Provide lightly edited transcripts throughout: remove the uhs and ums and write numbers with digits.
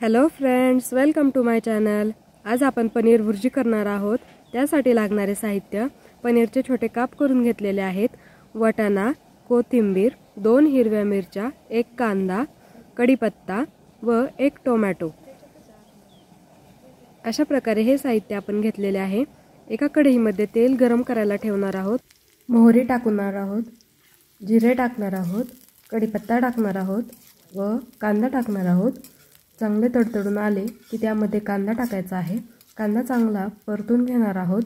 Hello friends, welcome to my channel. आज आपण पनीर भुर्जी करणार आहोत। त्यासाठी लागणारे साहित्य: पनीरचे छोटे काप करून घेतलेले आहेत, वाटाणा, कोथिंबीर, 2 हिरव्या मिरच्या, 1 कांदा, कढीपत्ता व 1 टोमॅटो। अशा प्रकारे हे साहित्य आपण घेतलेले आहे। एका कढईमध्ये तेल गरम करायला ठेवणार आहोत। मोहरी टाकणार आहोत, जिरे टाकणार आहोत, कढीपत्ता टाकणार आहोत व कांदा टाकणार आहोत। चांगले तडतडून आले की त्यामध्ये कांदा टाकायचा आहे। कांदा चांगला परतून घेणार आहोत।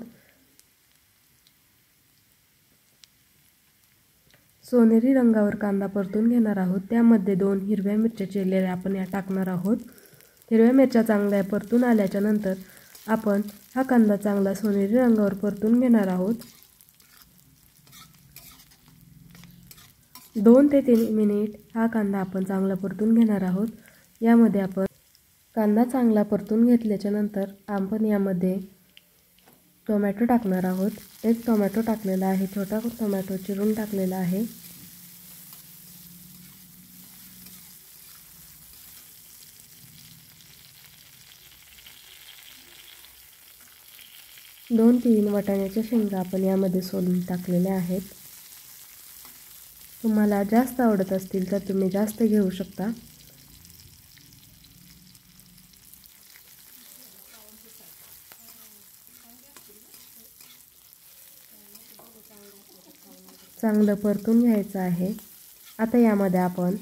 सोनेरी रंगावर कांदा परतून घेणार आहोत। त्यामध्ये 2 हिरव्या मिरच्या चिरलेल्या आपण या टाकणार आहोत। हिरव्या मिरच्या चांगल्या परतून आल्याच्या नंतर आपण हा कांदा चांगला सोनेरी रंगावर परतून घेणार आहोत। 2 ते 3 मिनिट हा कांदा आपण चांगला परतून घेणार आहोत। यामध्ये आपण कांदा चांगला परतून घेतल्याच्या नंतर आपण यामध्ये टोमॅटो टाकणार आहोत। 1 टोमॅटो टाकलेला आहे, छोटा टोमॅटो चिरून टाकलेला आहे। दोन 3 वाटाण्याच्या शेंगा आपण यामध्ये सोलून टाकलेल्या आहेत। तुम्हाला जास्त आवडत असतील तर तुम्ही जास्त घेऊ शकता। चांगलं परतून घ्यायचं आहे। आता यामध्ये आपण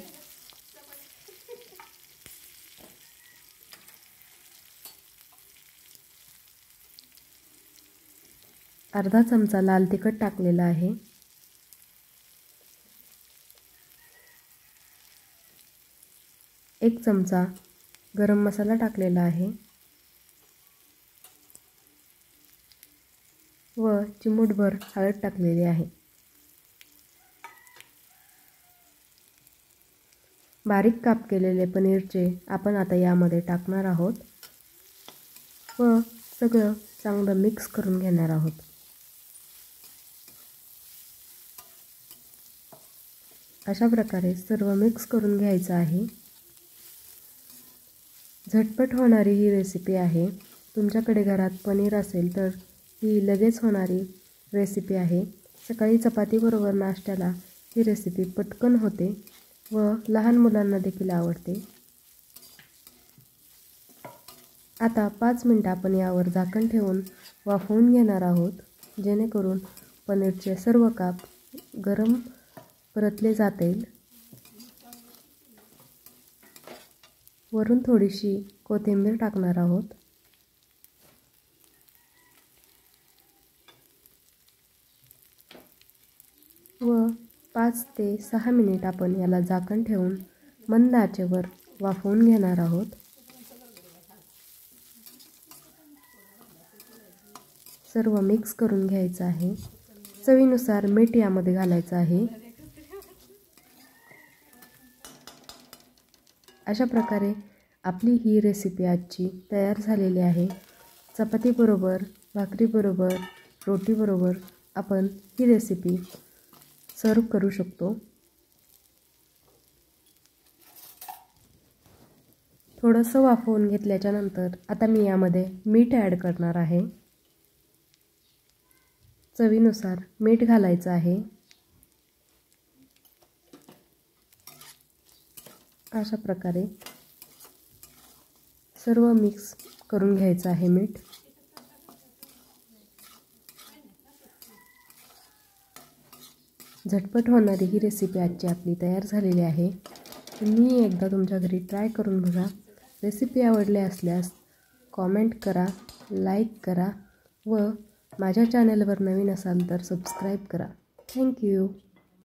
अर्धा चमचा लाल तिखट टाकलेला आहे, 1 चमचा गरम मसाला टाकलेला आहे व चिमूटभर हळद टाकलेली आहे। बारीक काप केलेले पनीरचे आपण आता यामध्ये टाकणार आहोत व सगळं चांगलं मिक्स करून घेणार आहोत। अशा प्रकारे सर्व मिक्स करून घ्यायचं आहे। झटपट होणारी ही रेसिपी आहे। तुमच्याकडे घरात पनीर असेल तर ही लगेच होणारी रेसिपी आहे। सकाळी चपातीबरोबर नाश्त्याला ही रेसिपी पटकन होते व लहान मुलांना देखील आवडते। आता 5 मिनिटं आपण यावर झाकण ठेवून वाफवून घेणार आहोत, जेणेकरून पनीरचे सर्व काप गरम परतले जातील। वरून थोडीशी कोथिंबीर टाकणार आहोत व 5 ते 6 मिनिट आपण याला झाकण ठेवून मंद आचेवर वाफवून घेणार आहोत। सर्व मिक्स करून घ्यायचं आहे। चवीनुसार मीठ यामध्ये घालायचं आहे। अशा प्रकारे आपली ही रेसिपी आजची तयार झालेली आहे। चपातीबरोबर, भाकरीबरोबर, रोटीबरोबर आपण ही रेसिपी सर्व करू शकतो। थोडंसं वाफवून घेतल्याच्या नंतर आता मी यामध्ये मीठ ॲड करणार आहे। चवीनुसार मीठ घालायचं आहे। अशा प्रकारे सर्व मिक्स करून घ्यायचं आहे मीठ। झटपट होणारी ही रेसिपी आजची आपली तयार झालेली आहे। तुम्ही एकदा तुमच्या घरी ट्राय करून बघा। रेसिपी आवडली असल्यास कॉमेंट करा, लाईक करा व माझ्या चॅनलवर नवीन असाल तर सबस्क्राईब करा। थँक्यू।